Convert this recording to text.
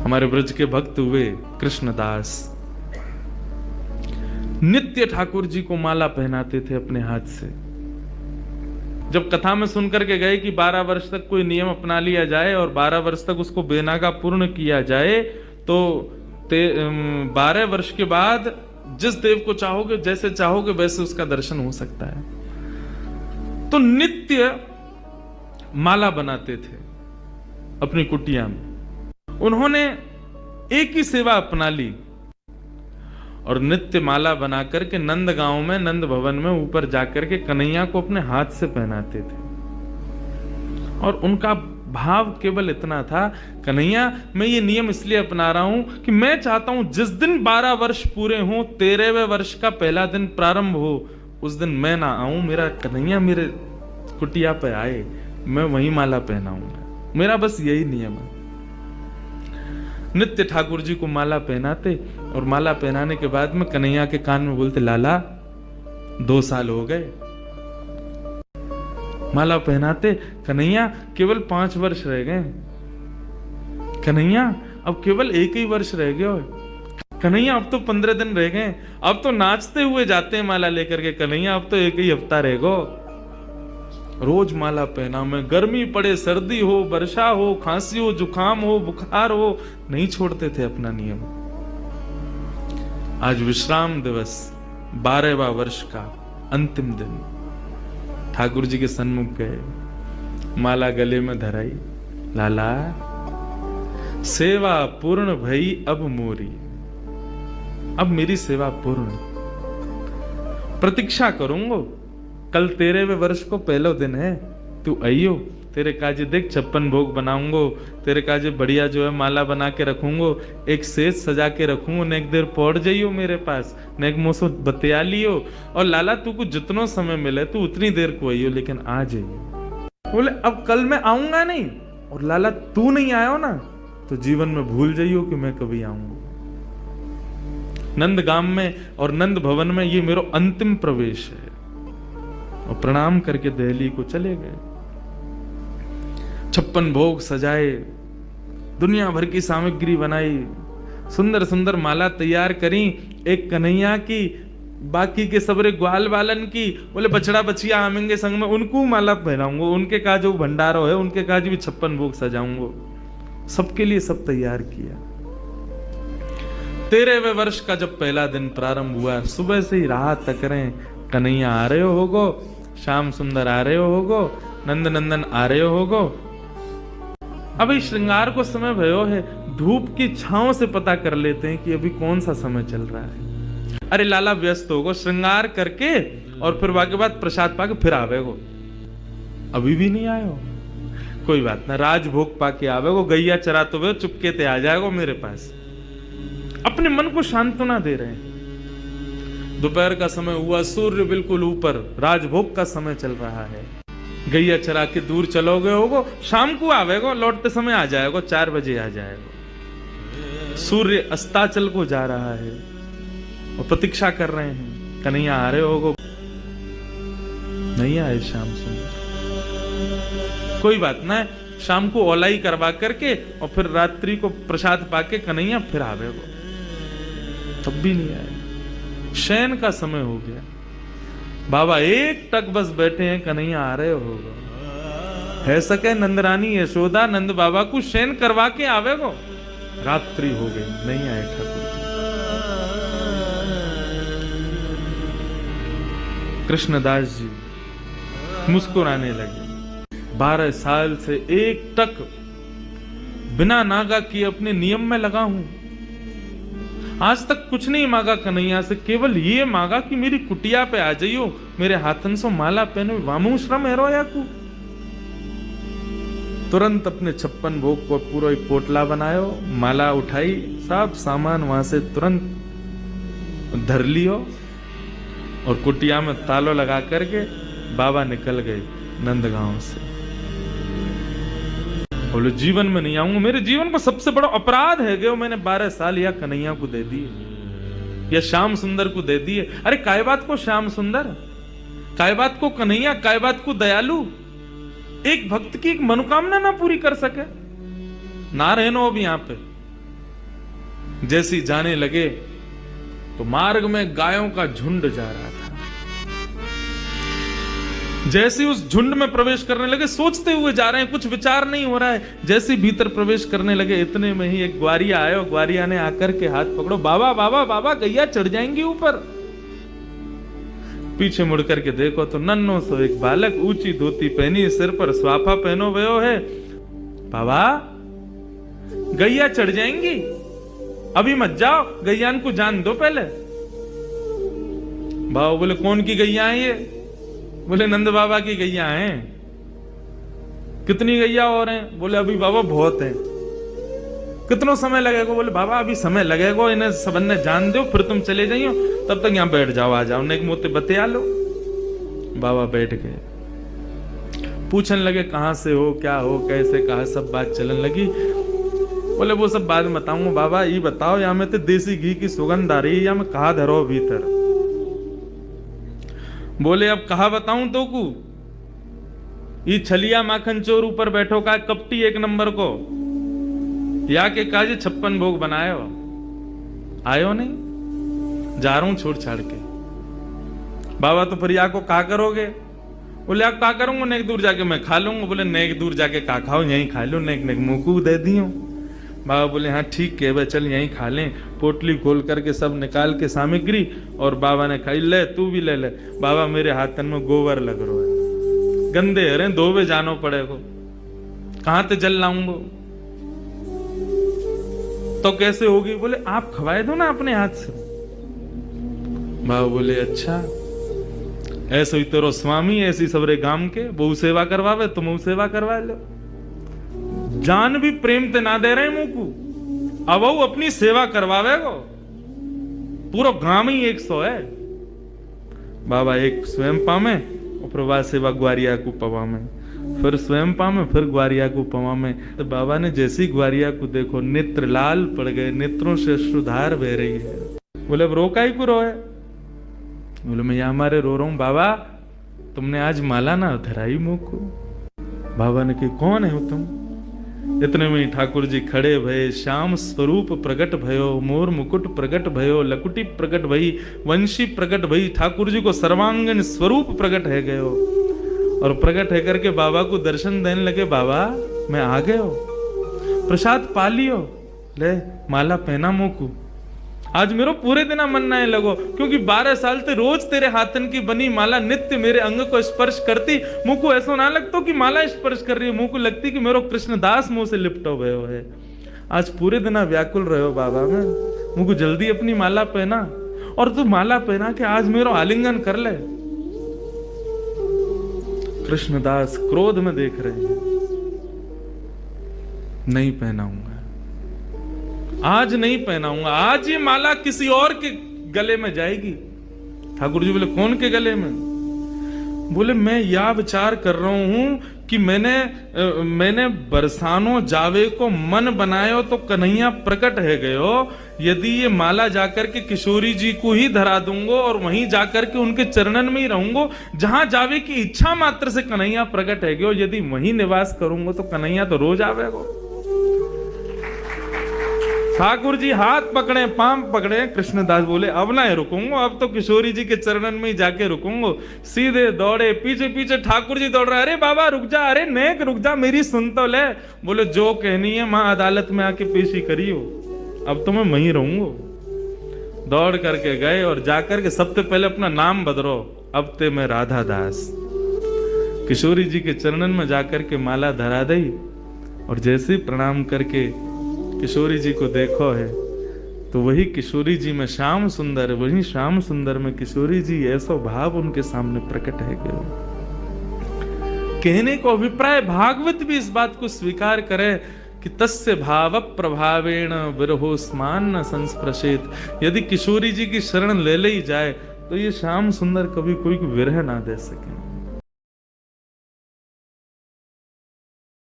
हमारे ब्रज के भक्त हुए कृष्णदास, नित्य ठाकुर जी को माला पहनाते थे अपने हाथ से। जब कथा में सुनकर के गए कि 12 वर्ष तक कोई नियम अपना लिया जाए और 12 वर्ष तक उसको बेनागा पूर्ण किया जाए, तो 12 वर्ष के बाद जिस देव को चाहोगे, जैसे चाहोगे वैसे उसका दर्शन हो सकता है। तो नित्य माला बनाते थे अपनी कुटिया में। उन्होंने एक ही सेवा अपना ली और नित्य माला बना करके नंद गांव में, नंद भवन में ऊपर जाकर के कन्हैया को अपने हाथ से पहनाते थे। और उनका भाव केवल इतना था, कन्हैया मैं ये नियम इसलिए अपना रहा हूं कि मैं चाहता हूं जिस दिन 12 वर्ष पूरे हों, 13वें वर्ष का पहला दिन प्रारंभ हो, उस दिन मैं ना आऊं, मेरा कन्हैया मेरे कुटिया पे आए, मैं वही माला पहनाऊंगा। मेरा बस यही नियम है। नित्य ठाकुर जी को माला पहनाते और माला पहनाने के बाद में कन्हैया के कान में बोलते, लाला 2 साल हो गए। माला पहनाते, कन्हैया केवल 5 वर्ष रह गए। कन्हैया अब केवल 1 ही वर्ष रह गए। कन्हैया अब तो 15 दिन रह गए, अब तो नाचते हुए जाते हैं माला लेकर के। कन्हैया अब तो 1 ही हफ्ता रह गो। रोज माला पहना में, गर्मी पड़े, सर्दी हो, वर्षा हो, खांसी हो, जुकाम हो, बुखार हो, नहीं छोड़ते थे अपना नियम। आज विश्राम दिवस, 12वां वर्ष का अंतिम दिन, ठाकुर जी के सन्मुख गए, माला गले में धराई, लाला सेवा पूर्ण भई अब मोरी, अब मेरी सेवा पूर्ण, प्रतीक्षा करूंगो, कल 13वें वर्ष को पहला दिन है, तू आइयो, तेरे काजे देख 56 भोग बनाऊंगो, तेरे काजे बढ़िया जो है माला बना के रखूंगो, एक सेज सजा के रखूंगो, ने एक देर पौड़ जाइयो मेरे पास, ने एक मोसो बतिया लियो, और लाला तू को जितनो समय मिले तू उतनी देर को आइयो, लेकिन आ जाइयो। बोले अब कल मैं आऊंगा नहीं, और लाला तू नहीं आयो ना तो जीवन में भूल जाइयो कि मैं कभी आऊंगा। नंदगाम में और नंद भवन में ये मेरा अंतिम प्रवेश है। और प्रणाम करके दिल्ली को चले गए। 56 भोग सजाए, दुनिया भर की सामग्री बनाई, सुंदर सुंदर माला तैयार करी, एक कन्हैया की, बाकी के सबरे ग्वाल बालन की। बोले बछड़ा बछिया आमेंगे संग में, उनको माला पहनाऊंगा, उनके का जो भंडारो है उनके काज भी 56 भोग सजाऊंगा। सबके लिए सब तैयार किया। 13वें वर्ष का जब पहला दिन प्रारंभ हुआ, सुबह से ही राह तक रहे, कन्हैया आ रहे होगो, श्याम सुंदर आ रहे होगो, नंद नंदन आ रहे होगो। अभी श्रृंगार को समय भयो है, धूप की छांव से पता कर लेते हैं कि अभी कौन सा समय चल रहा है। अरे लाला व्यस्त होगो, श्रृंगार करके और फिर वाके बाद प्रसाद पाके फिर आवेगो, अभी भी नहीं आयो, कोई बात ना, राजभोग पाके आवेगो, गैया चराते हुए चुपके ते आ जाएगो मेरे पास। अपने मन को सांत्वना दे रहे हैं। दोपहर का समय हुआ, सूर्य बिल्कुल ऊपर, राजभोग का समय चल रहा है। गैया चरा के दूर चलोगे होगो, शाम को आवेगो, लौटते समय आ जाएगो, 4 बजे आ जाएगो। सूर्य अस्ताचल को जा रहा है और प्रतीक्षा कर रहे हैं, कन्हैया आ रहे होगो, नहीं आए श्याम सुंदर। कोई बात ना, शाम को ओलाई करवा करके और फिर रात्रि को प्रसाद पाके कन्हैया फिर आवेगो, तब भी नहीं आए। शयन का समय हो गया, बाबा एक टक बस बैठे हैं, कन्हैया आ रहे होगा। है सके नंदरानी यशोदा नंद बाबा को शयन करवा के आवेगो, रात्रि हो गई, नहीं आए ठाकुर जी। कृष्णदास जी मुस्कुराने लगे। 12 साल से एक टक बिना नागा किए अपने नियम में लगा हूं, आज तक कुछ नहीं मांगा कन्हैया से, केवल ये मांगा कि मेरी कुटिया पे आ जाइयो, मेरे हाथन से माला पहनो, वामू श्रम है रोया को। तुरंत अपने 56 भोग को पूरा एक पोटला बनायो, माला उठाई, सब सामान वहां से तुरंत धर लियो और कुटिया में तालो लगा करके बाबा निकल गए नंदगांव से। बोले जीवन में नहीं आऊंगा, मेरे जीवन को सबसे बड़ा अपराध है कि मैंने 12 साल या कन्हैया को दे दिए या श्याम सुंदर को दे दिए। अरे काय बात को श्याम सुंदर, काय बात को कन्हैया, काय बात को दयालु, एक भक्त की एक मनोकामना ना पूरी कर सके, ना रहना अब यहाँ पे, जैसी जाने लगे तो मार्ग में गायों का झुंड जा रहा था। जैसे उस झुंड में प्रवेश करने लगे, सोचते हुए जा रहे हैं, कुछ विचार नहीं हो रहा है। जैसे भीतर प्रवेश करने लगे, इतने में ही एक ग्वारिया आया और ग्वारिया ने आकर के हाथ पकड़ो, बाबा बाबा बाबा गैया चढ़ जाएंगी ऊपर। पीछे मुड़ करके देखो तो नन्नो सो एक बालक, ऊंची धोती पहनी, सिर पर स्वाफा पहनो भयो है। बाबा गैया चढ़ जाएंगी, अभी मत जाओ, गैयान को जान दो पहले। बाबा बोले कौन की गैया है ये? बोले नंद बाबा की गैया हैं। कितनी गैया और हैं? बोले अभी बाबा बहुत हैं। कितना समय लगेगा? बोले बाबा अभी समय लगेगा, इन्हें सबने जान दो, फिर तुम चले जाइयो, तब तक यहां बैठ जाओ, आ जाओ, नेक मोते बतिया लो। बाबा बैठ गए, पूछने लगे कहां से हो, क्या हो, कैसे, कहा, सब बात चलने लगी। बोले वो सब बाद में बताऊंगा, बाबा ये बताओ यहाँ में तो देसी घी की सुगंध आ रही है, या मैं कहा धरो भीतर? बोले अब कहा बताऊं तो को? ये छलिया माखन चोर ऊपर बैठो का कपटी एक नंबर को, या के काजे 56 भोग बनायो, आयो नहीं, जा रहा हूं छोड़ छाड़ के। बाबा तो फिर या को का करोगे? बोले आप का करूंगा, नेक दूर जाके मैं खा लूंगा। बोले नेक दूर जाके का खाओ, यहीं खा लो, नेक नेक मुंह को दे दियो। बाबा बोले हाँ ठीक है भाई, चल यहीं खा लें। पोटली खोल करके सब निकाल के सामग्री, और बाबा ने खाई, ले तू भी ले ले। बाबा मेरे हाथन में गोबर लग रहा है, गंदे हरे, धोबे जानो पड़ेगा, कहां ते जल लाऊंगा? तो कैसे होगी? बोले आप खवाए दो ना अपने हाथ से। बाबा बोले अच्छा, ऐसे ही तेरो स्वामी ऐसी सबरे गांव के बहु सेवा करवावे, तुम सेवा करवा लो। जान भी प्रेम ते ना दे रहे मुंह को, अब वो अपनी सेवा करवावे गो, पूरा गांव ही 100 है। बाबा एक स्वयं पामे और प्रभा सेवा ग्वारिया को पवा में, फिर स्वयं पामे, फिर ग्वारिया को पवा में। तो बाबा ने जैसी ग्वारिया को देखो, नेत्र लाल पड़ गए, नेत्रों से अश्रुधार बह रही है। बोले अब रोका ही को रोए? बोले मैं यहां हमारे रो रहा हूं। बाबा तुमने आज माला ना धराई मुंह को। बाबा ने कही कौन है तुम? इतने में ठाकुर जी खड़े भये, श्याम स्वरूप प्रकट भयो, मोर मुकुट प्रकट भयो, लकुटी प्रकट भई, वंशी प्रकट भई। ठाकुर जी को सर्वांगीण स्वरूप प्रकट है गयो, और प्रकट है करके बाबा को दर्शन देने लगे। बाबा मैं आ गए हो, प्रसाद पा लियो, ले माला पहना मोकू। आज मेरो पूरे दिन मन नहीं लगो, क्योंकि 12 साल से रोज तेरे हाथन की बनी माला नित्य मेरे अंग को स्पर्श करती। मुंह को ऐसा ना लगता कि माला स्पर्श कर रही है, मुंह को लगती कि मेरो कृष्णदास मुंह से लिपटो भयो है। आज पूरे दिन व्याकुल रहो बाबा, मैं मुंह को जल्दी अपनी माला पहना, और तू माला पहना के आज मेरो आलिंगन कर ले। कृष्णदास क्रोध में देख रहे हैं, नहीं पहनाऊंगा, आज नहीं पहनाऊंगा, आज ये माला किसी और के गले में जाएगी। ठाकुर जी बोले कौन के गले में? बोले मैं यह विचार कर रहा हूं कि मैंने बरसानो जावे को मन बनायो तो कन्हैया प्रकट है गयो। यदि ये माला जाकर के किशोरी जी को ही धरा दूंगा और वहीं जाकर के उनके चरणन में ही रहूंगा, जहां जावे की इच्छा मात्र से कन्हैया प्रकट है गयो। यदि वहीं निवास करूंगा तो कन्हैया तो रोज आवेगा। ठाकुर जी हाथ पकड़े, पांव पकड़े। कृष्णदास बोले अब ना रुकूंगा, अब तो किशोरी जी के चरणन में ही जाके रुकूंगा। सीधे दौड़े, पीछे पीछे ठाकुर जी दौड़ रहे, अरे बाबा रुक जा, अरे नेक रुक जा, मेरी सुन तो ले। बोले जो कहनी है मां अदालत में आके पेशी करियो, अब तो मैं वहीं रहूंगा। दौड़ करके गए और जाकर के सबसे पहले अपना नाम बदलो, अब ते मैं राधा दास। किशोरी जी के चरणन में जाकर के माला धरा दी, और जैसे प्रणाम करके किशोरी जी को देखो है तो वही किशोरी जी में श्याम सुंदर, वही श्याम सुंदर में किशोरी जी, ऐसा भाव उनके सामने प्रकट है गयो। कहने को अभिप्राय भागवत भी इस बात को स्वीकार करे कि तस्य भाव प्रभावेण विरहोस्मान न संस्पृशेत। यदि किशोरी जी की शरण ले ली जाए तो ये श्याम सुंदर कभी कोई विरह ना दे सके।